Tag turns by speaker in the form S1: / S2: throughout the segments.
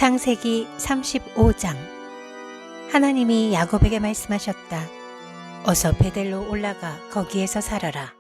S1: 창세기 35장. 하나님이 야곱에게 말씀하셨다. 어서 베델로 올라가 거기에서 살아라.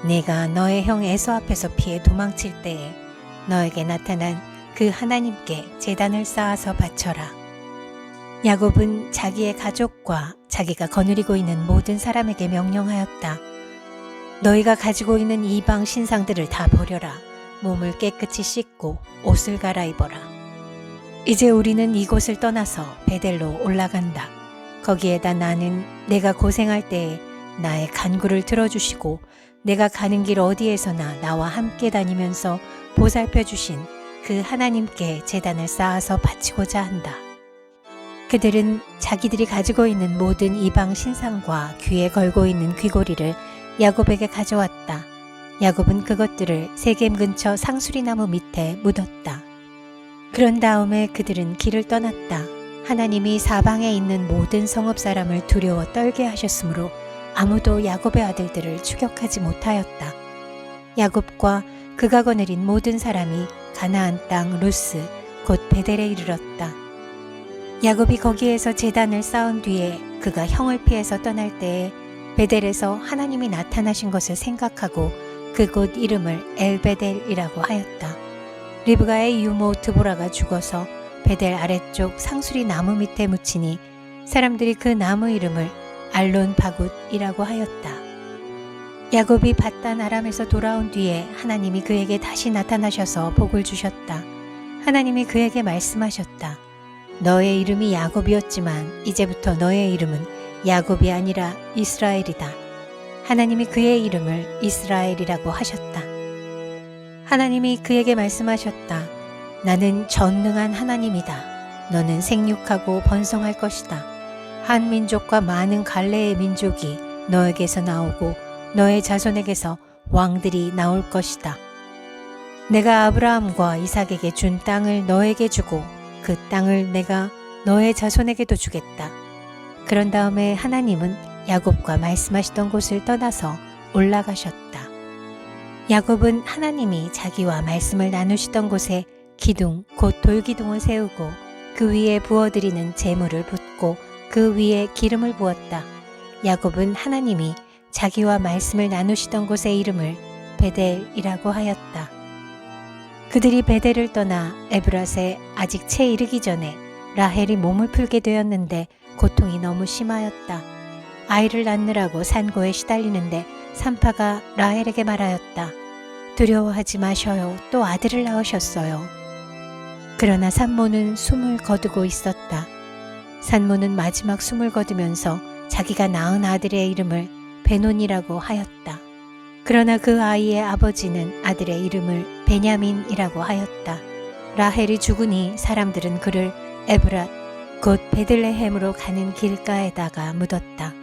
S1: 네가 너의 형 에서 앞에서 피해 도망칠 때에 너에게 나타난 그 하나님께 제단을 쌓아서 바쳐라. 야곱은 자기의 가족과 자기가 거느리고 있는 모든 사람에게 명령하였다. 너희가 가지고 있는 이방 신상들을 다 버려라. 몸을 깨끗이 씻고 옷을 갈아입어라. 이제 우리는 이곳을 떠나서 베델로 올라간다. 거기에다 나는 내가 고생할 때에 나의 간구를 들어주시고 내가 가는 길 어디에서나 나와 함께 다니면서 보살펴 주신 그 하나님께 제단을 쌓아서 바치고자 한다. 그들은 자기들이 가지고 있는 모든 이방 신상과 귀에 걸고 있는 귀고리를 야곱에게 가져왔다. 야곱은 그것들을 세겜 근처 상수리나무 밑에 묻었다. 그런 다음에 그들은 길을 떠났다. 하나님이 사방에 있는 모든 성읍 사람을 두려워 떨게 하셨으므로 아무도 야곱의 아들들을 추격하지 못하였다. 야곱과 그가 거느린 모든 사람이 가나안 땅 루스 곧 베델에 이르렀다. 야곱이 거기에서 제단을 쌓은 뒤에 그가 형을 피해서 떠날 때에 베델에서 하나님이 나타나신 것을 생각하고 그곳 이름을 엘베델이라고 하였다. 리브가의 유모 드보라가 죽어서 베델 아래쪽 상수리 나무 밑에 묻히니 사람들이 그 나무 이름을 알론 바굿이라고 하였다. 야곱이 밧단 아람에서 돌아온 뒤에 하나님이 그에게 다시 나타나셔서 복을 주셨다. 하나님이 그에게 말씀하셨다. 너의 이름이 야곱이었지만 이제부터 너의 이름은 야곱이 아니라 이스라엘이다. 하나님이 그의 이름을 이스라엘이라고 하셨다. 하나님이 그에게 말씀하셨다. 나는 전능한 하나님이다. 너는 생육하고 번성할 것이다. 한 민족과 많은 갈래의 민족이 너에게서 나오고 너의 자손에게서 왕들이 나올 것이다. 내가 아브라함과 이삭에게 준 땅을 너에게 주고 그 땅을 내가 너의 자손에게도 주겠다. 그런 다음에 하나님은 야곱과 말씀하시던 곳을 떠나서 올라가셨다. 야곱은 하나님이 자기와 말씀을 나누시던 곳에 기둥 곧 돌기둥을 세우고 그 위에 부어드리는 제물을 붓고 그 위에 기름을 부었다. 야곱은 하나님이 자기와 말씀을 나누시던 곳의 이름을 베델이라고 하였다. 그들이 베델을 떠나 에브랏에 아직 채 이르기 전에 라헬이 몸을 풀게 되었는데 고통이 너무 심하였다. 아이를 낳느라고 산고에 시달리는데 산파가 라헬에게 말하였다. 두려워하지 마셔요. 또 아들을 낳으셨어요. 그러나 산모는 숨을 거두고 있었다. 산모는 마지막 숨을 거두면서 자기가 낳은 아들의 이름을 베논이라고 하였다. 그러나 그 아이의 아버지는 아들의 이름을 베냐민이라고 하였다. 라헬이 죽으니 사람들은 그를 에브랏 곧 베들레헴으로 가는 길가에다가 묻었다.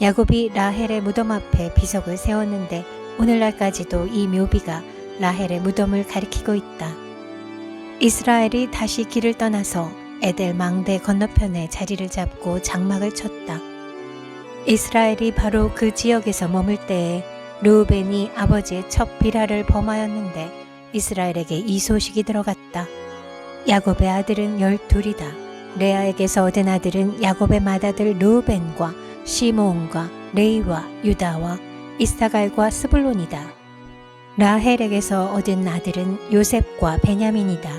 S1: 야곱이 라헬의 무덤 앞에 비석을 세웠는데 오늘날까지도 이 묘비가 라헬의 무덤을 가리키고 있다. 이스라엘이 다시 길을 떠나서 에델 망대 건너편에 자리를 잡고 장막을 쳤다. 이스라엘이 바로 그 지역에서 머물 때에 르우벤이 아버지의 첫 비라를 범하였는데 이스라엘에게 이 소식이 들어갔다. 야곱의 아들은 12이다. 레아에게서 얻은 아들은 야곱의 맏아들 르우벤과 시므온과 레이와 유다와 이사갈과 스불론이다. 라헬에게서 얻은 아들은 요셉과 베냐민이다.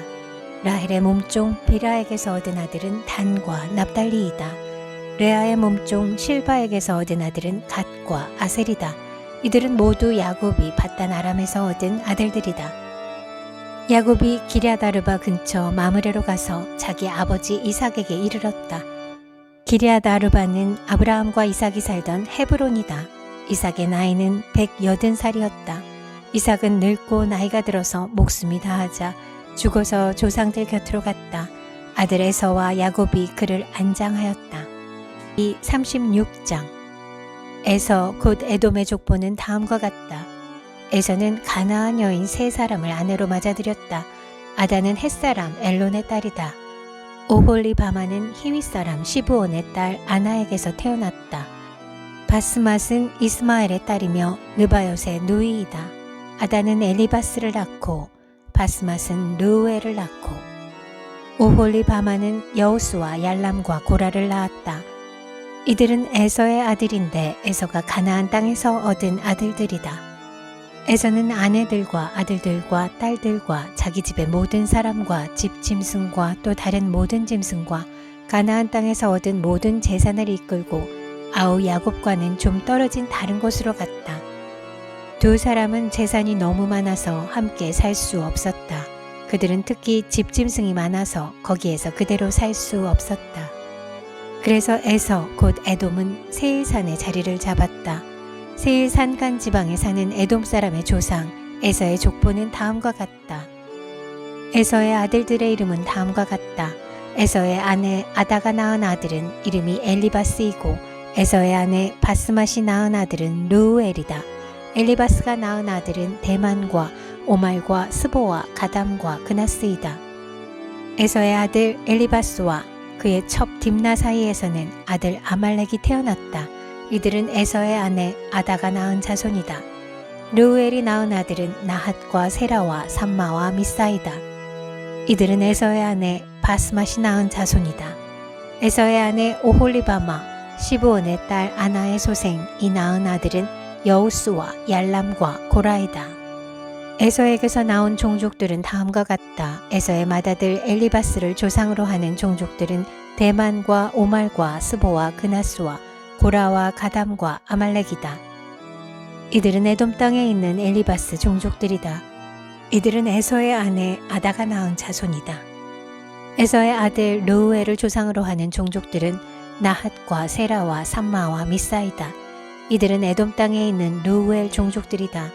S1: 라헬의 몸종 비라에게서 얻은 아들은 단과 납달리이다. 레아의 몸종 실바에게서 얻은 아들은 갓과 아셀이다. 이들은 모두 야곱이 밧단 아람에서 얻은 아들들이다. 야곱이 기럇아르바 근처 마므레로 가서 자기 아버지 이삭에게 이르렀다. 기럇아르바는 아브라함과 이삭이 살던 헤브론이다. 이삭의 나이는 180살이었다. 이삭은 늙고 나이가 들어서 목숨이 다하자 죽어서 조상들 곁으로 갔다. 아들 에서와 야곱이 그를 안장하였다. 이 36장. 에서 곧 에돔의 족보는 다음과 같다. 에서는 가나안 여인 3사람을 아내로 맞아들였다. 아다는 햇사람 엘론의 딸이다. 오홀리바마는 히윗사람 시브온의 딸 아나에게서 태어났다. 바스맛은 이스마엘의 딸이며 느바요의 누이이다. 아다는 엘리바스를 낳고 바스맛은 르우엘을 낳고 오홀리바마는 여우스와 얄람과 고라를 낳았다. 이들은 에서의 아들인데 에서가 가나안 땅에서 얻은 아들들이다. 에서는 아내들과 아들들과 딸들과 자기 집의 모든 사람과 집 짐승과 또 다른 모든 짐승과 가나안 땅에서 얻은 모든 재산을 이끌고 아우 야곱과는 좀 떨어진 다른 곳으로 갔다. 두 사람은 재산이 너무 많아서 함께 살 수 없었다. 그들은 특히 집짐승이 많아서 거기에서 그대로 살 수 없었다. 그래서 에서 곧 에돔은 세일산에 자리를 잡았다. 세일 산간 지방에 사는 에돔 사람의 조상 에서의 족보는 다음과 같다. 에서의 아들들의 이름은 다음과 같다. 에서의 아내 아다가 낳은 아들은 이름이 엘리바스이고 에서의 아내 바스맛이 낳은 아들은 르우엘이다. 엘리바스가 낳은 아들은 대만과 오말과 스보와 가담과 그나스이다. 에서의 아들 엘리바스와 그의 첩 딥나 사이에서는 아들 아말렉이 태어났다. 이들은 에서의 아내 아다가 낳은 자손이다. 르우엘이 낳은 아들은 나핫과 세라와 삼마와 미사이다. 이들은 에서의 아내 바스맛이 낳은 자손이다. 에서의 아내 오홀리바마 시브온의 딸 아나의 소생이 낳은 아들은 여우스와 얄람과 고라이다. 에서에게서 나온 종족들은 다음과 같다. 에서의 맏아들 엘리바스를 조상으로 하는 종족들은 대만과 오말과 스보와 그나스와 고라와 가담과 아말렉이다. 이들은 에돔 땅에 있는 엘리바스 종족들이다. 이들은 에서의 아내 아다가 낳은 자손이다. 에서의 아들 르우엘을 조상으로 하는 종족들은 나핫과 세라와 삼마와 미사이다. 이들은 에돔 땅에 있는 르우엘 종족들이다.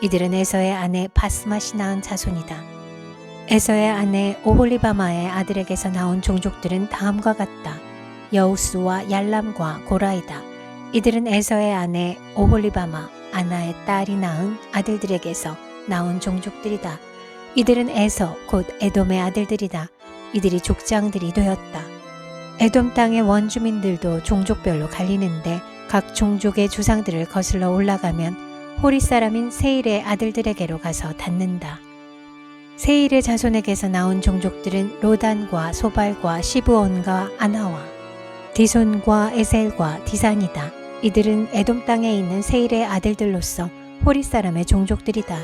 S1: 이들은 에서의 아내 바스맛이 낳은 자손이다. 에서의 아내 오홀리바마의 아들에게서 나온 종족들은 다음과 같다. 여우스와 얄람과 고라이다. 이들은 에서의 아내 오홀리바마 아나의 딸이 낳은 아들들에게서 나온 종족들이다. 이들은 에서 곧 에돔의 아들들이다. 이들이 족장들이 되었다. 에돔 땅의 원주민들도 종족별로 갈리는데 각 종족의 조상들을 거슬러 올라가면 호리 사람인 세일의 아들들에게로 가서 닿는다. 세일의 자손에게서 나온 종족들은 로단과 소발과 시브온과 아나와 디손과 에셀과 디산이다. 이들은 에돔 땅에 있는 세일의 아들들로서 호리 사람의 종족들이다.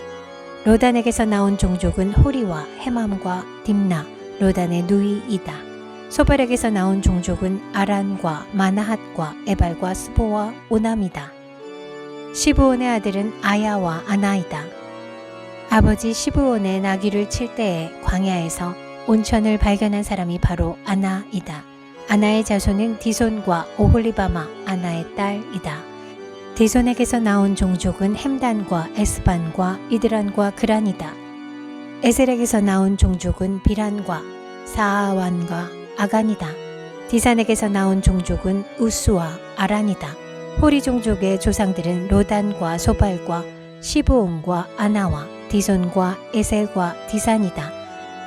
S1: 로단에게서 나온 종족은 호리와 헤맘과 딥나, 로단의 누이이다. 소발에게서 나온 종족은 아란과 마나핫과 에발과 스보와 오남이다. 시브온의 아들은 아야와 아나이다. 아버지 시브온의 나귀를 칠 때에 광야에서 온천을 발견한 사람이 바로 아나이다. 아나의 자손은 디손과 오홀리바마 아나의 딸이다. 디손에게서 나온 종족은 햄단과 에스반과 이드란과 그란이다. 에셀에게서 나온 종족은 비란과 사아완과 아간이다. 디산에게서 나온 종족은 우스와 아란이다. 호리 종족의 조상들은 로단과 소발과 시브온과 아나와 디손과 에셀과 디산이다.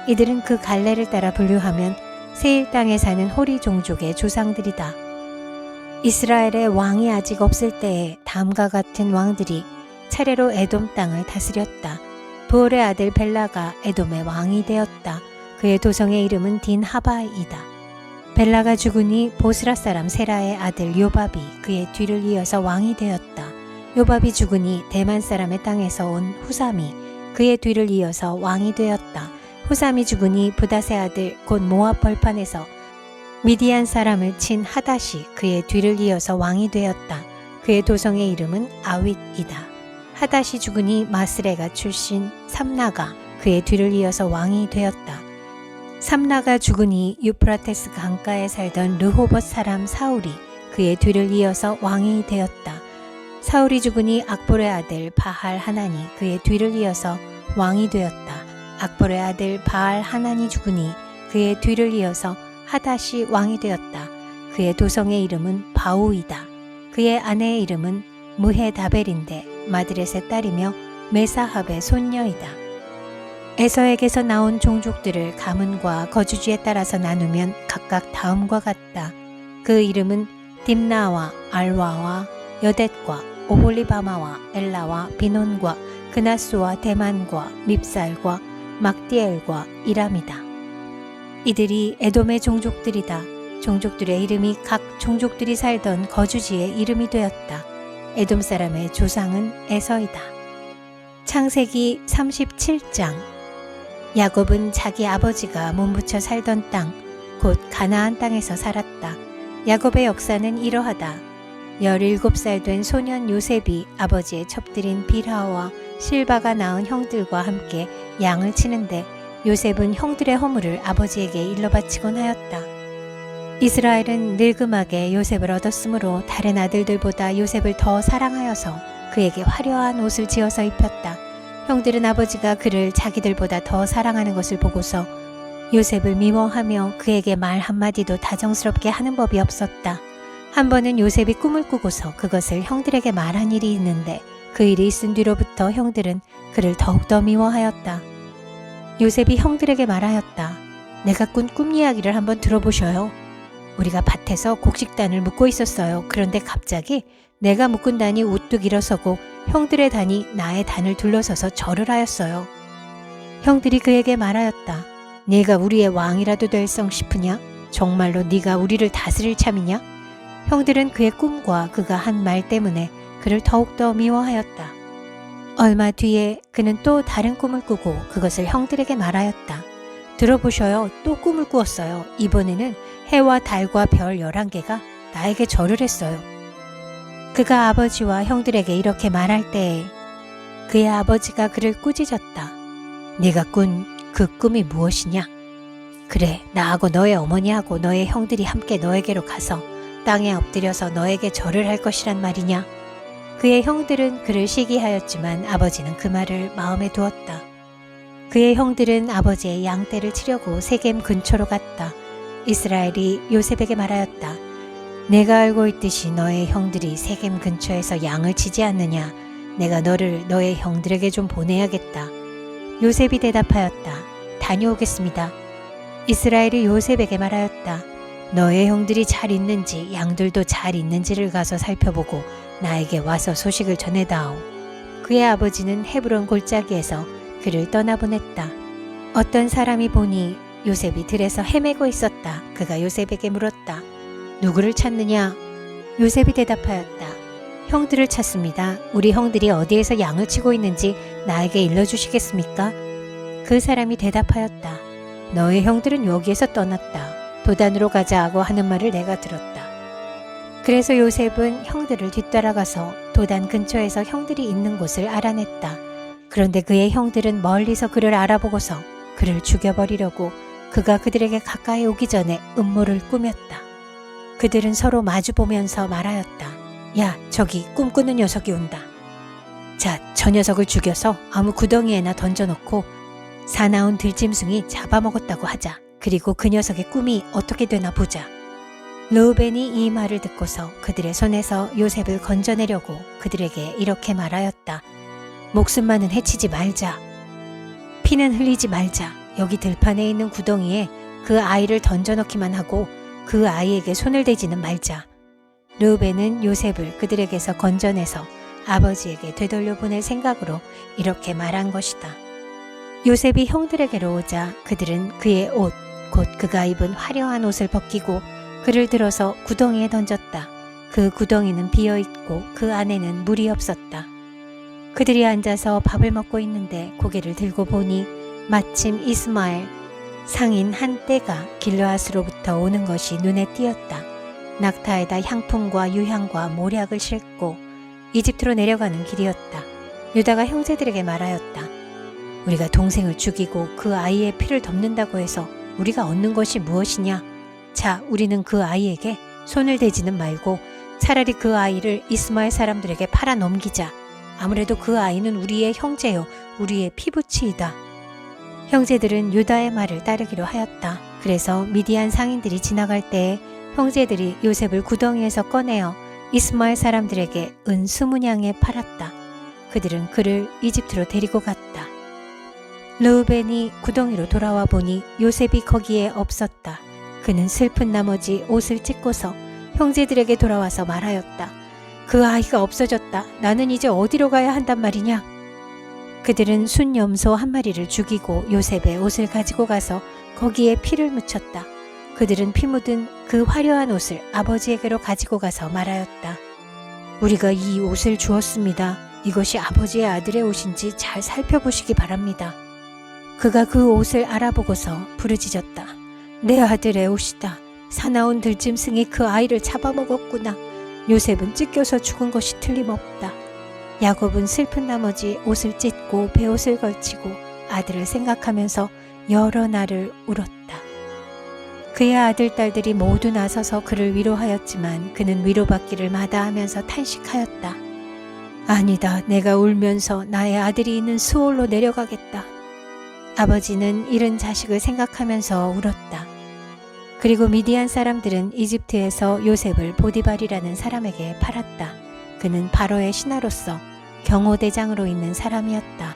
S1: 이들은 그 갈래를 따라 분류하면 세일 땅에 사는 호리 종족의 조상들이다. 이스라엘의 왕이 아직 없을 때에 다음과 같은 왕들이 차례로 에돔 땅을 다스렸다. 부올의 아들 벨라가 에돔의 왕이 되었다. 그의 도성의 이름은 딘하바이다. 벨라가 죽으니 보스라 사람 세라의 아들 요밥이 그의 뒤를 이어서 왕이 되었다. 요밥이 죽으니 대만 사람의 땅에서 온 후삼이 그의 뒤를 이어서 왕이 되었다. 후삼이 죽으니 부닷의 아들 곧 모압 벌판에서 미디안 사람을 친 하닷이 그의 뒤를 이어서 왕이 되었다. 그의 도성의 이름은 아윗이다. 하닷이 죽으니 마스레가 출신 삼나가 그의 뒤를 이어서 왕이 되었다. 삼나가 죽으니 유프라테스 강가에 살던 르호봇 사람 사울이 그의 뒤를 이어서 왕이 되었다. 사울이 죽으니 악볼의 아들 바할 하나니 그의 뒤를 이어서 왕이 되었다. 악볼의 아들 바알 하나니 죽으니 그의 뒤를 이어서 하닷이 왕이 되었다. 그의 도성의 이름은 바우이다. 그의 아내의 이름은 무헤다벨인데 마드렛의 딸이며 메사합의 손녀이다. 에서에게서 나온 종족들을 가문과 거주지에 따라서 나누면 각각 다음과 같다. 그 이름은 딥나와 알와와 여댓과 오홀리바마와 엘라와 비논과 그나스와 대만과 밉살과 막디엘과 이람이다. 이들이 에돔의 종족들이다. 종족들의 이름이 각 종족들이 살던 거주지의 이름이 되었다. 에돔 사람의 조상은 에서이다. 창세기 37장. 야곱은 자기 아버지가 몸부쳐 살던 땅, 곧 가나안 땅에서 살았다. 야곱의 역사는 이러하다. 17살 된 소년 요셉이 아버지의 첩들인 빌하와 실바가 낳은 형들과 함께 양을 치는데 요셉은 형들의 허물을 아버지에게 일러 바치곤 하였다. 이스라엘은 늙음하게 요셉을 얻었으므로 다른 아들들보다 요셉을 더 사랑하여서 그에게 화려한 옷을 지어서 입혔다. 형들은 아버지가 그를 자기들보다 더 사랑하는 것을 보고서 요셉을 미워하며 그에게 말 한마디도 다정스럽게 하는 법이 없었다. 한 번은 요셉이 꿈을 꾸고서 그것을 형들에게 말한 일이 있는데 그 일이 있은 뒤로부터 형들은 그를 더욱더 미워하였다. 요셉이 형들에게 말하였다. 내가 꾼 꿈 이야기를 한번 들어보셔요. 우리가 밭에서 곡식단을 묶고 있었어요. 그런데 갑자기 내가 묶은 단이 우뚝 일어서고 형들의 단이 나의 단을 둘러서서 절을 하였어요. 형들이 그에게 말하였다. 네가 우리의 왕이라도 될성 싶으냐? 정말로 네가 우리를 다스릴 참이냐? 형들은 그의 꿈과 그가 한 말 때문에 그를 더욱더 미워하였다. 얼마 뒤에 그는 또 다른 꿈을 꾸고 그것을 형들에게 말하였다. 들어보셔요. 또 꿈을 꾸었어요. 이번에는 해와 달과 별 11개가 나에게 절을 했어요. 그가 아버지와 형들에게 이렇게 말할 때에 그의 아버지가 그를 꾸짖었다. 네가 꾼 그 꿈이 무엇이냐? 그래, 나하고 너의 어머니하고 너의 형들이 함께 너에게로 가서 땅에 엎드려서 너에게 절을 할 것이란 말이냐? 그의 형들은 그를 시기하였지만 아버지는 그 말을 마음에 두었다. 그의 형들은 아버지의 양떼를 치려고 세겜 근처로 갔다. 이스라엘이 요셉에게 말하였다. 내가 알고 있듯이 너의 형들이 세겜 근처에서 양을 치지 않느냐? 내가 너를 너의 형들에게 좀 보내야겠다. 요셉이 대답하였다. 다녀오겠습니다. 이스라엘이 요셉에게 말하였다. 너의 형들이 잘 있는지 양들도 잘 있는지를 가서 살펴보고 나에게 와서 소식을 전해다오. 그의 아버지는 헤브론 골짜기에서 그를 떠나보냈다. 어떤 사람이 보니 요셉이 들에서 헤매고 있었다. 그가 요셉에게 물었다. 누구를 찾느냐? 요셉이 대답하였다. 형들을 찾습니다. 우리 형들이 어디에서 양을 치고 있는지 나에게 일러주시겠습니까? 그 사람이 대답하였다. 너의 형들은 여기에서 떠났다. 도단으로 가자 하고 하는 말을 내가 들었다. 그래서 요셉은 형들을 뒤따라가서 도단 근처에서 형들이 있는 곳을 알아냈다. 그런데 그의 형들은 멀리서 그를 알아보고서 그를 죽여버리려고 그가 그들에게 가까이 오기 전에 음모를 꾸몄다. 그들은 서로 마주보면서 말하였다. 야, 저기 꿈꾸는 녀석이 온다. 자, 저 녀석을 죽여서 아무 구덩이에나 던져놓고 사나운 들짐승이 잡아먹었다고 하자. 그리고 그 녀석의 꿈이 어떻게 되나 보자. 르우벤이 이 말을 듣고서 그들의 손에서 요셉을 건져내려고 그들에게 이렇게 말하였다. 목숨만은 해치지 말자. 피는 흘리지 말자. 여기 들판에 있는 구덩이에 그 아이를 던져넣기만 하고 그 아이에게 손을 대지는 말자. 르우벤은 요셉을 그들에게서 건져내서 아버지에게 되돌려 보낼 생각으로 이렇게 말한 것이다. 요셉이 형들에게로 오자 그들은 그의 옷, 곧 그가 입은 화려한 옷을 벗기고 그를 들어서 구덩이에 던졌다. 그 구덩이는 비어있고 그 안에는 물이 없었다. 그들이 앉아서 밥을 먹고 있는데 고개를 들고 보니 마침 이스마엘 상인 한 떼가 길르앗으로부터 오는 것이 눈에 띄었다. 낙타에다 향품과 유향과 모략을 싣고 이집트로 내려가는 길이었다. 유다가 형제들에게 말하였다. 우리가 동생을 죽이고 그 아이의 피를 덮는다고 해서 우리가 얻는 것이 무엇이냐? 자, 우리는 그 아이에게 손을 대지는 말고 차라리 그 아이를 이스마엘 사람들에게 팔아 넘기자. 아무래도 그 아이는 우리의 형제요, 우리의 피부치이다. 형제들은 유다의 말을 따르기로 하였다. 그래서 미디안 상인들이 지나갈 때에 형제들이 요셉을 구덩이에서 꺼내어 이스마엘 사람들에게 은 20냥에 팔았다. 그들은 그를 이집트로 데리고 갔다. 르우벤이 구덩이로 돌아와 보니 요셉이 거기에 없었다. 그는 슬픈 나머지 옷을 찢고서 형제들에게 돌아와서 말하였다. 그 아이가 없어졌다. 나는 이제 어디로 가야 한단 말이냐? 그들은 순염소 한 마리를 죽이고 요셉의 옷을 가지고 가서 거기에 피를 묻혔다. 그들은 피 묻은 그 화려한 옷을 아버지에게로 가지고 가서 말하였다. 우리가 이 옷을 주었습니다. 이것이 아버지의 아들의 옷인지 잘 살펴보시기 바랍니다. 그가 그 옷을 알아보고서 부르짖었다. 내 아들의 옷이다. 사나운 들짐승이 그 아이를 잡아먹었구나. 요셉은 찢겨서 죽은 것이 틀림없다. 야곱은 슬픈 나머지 옷을 찢고 베옷을 걸치고 아들을 생각하면서 여러 날을 울었다. 그의 아들, 딸들이 모두 나서서 그를 위로하였지만 그는 위로받기를 마다하면서 탄식하였다. 아니다. 내가 울면서 나의 아들이 있는 수올로 내려가겠다. 아버지는 잃은 자식을 생각하면서 울었다. 그리고 미디안 사람들은 이집트에서 요셉을 보디발이라는 사람에게 팔았다. 그는 바로의 신하로서 경호대장으로 있는 사람이었다.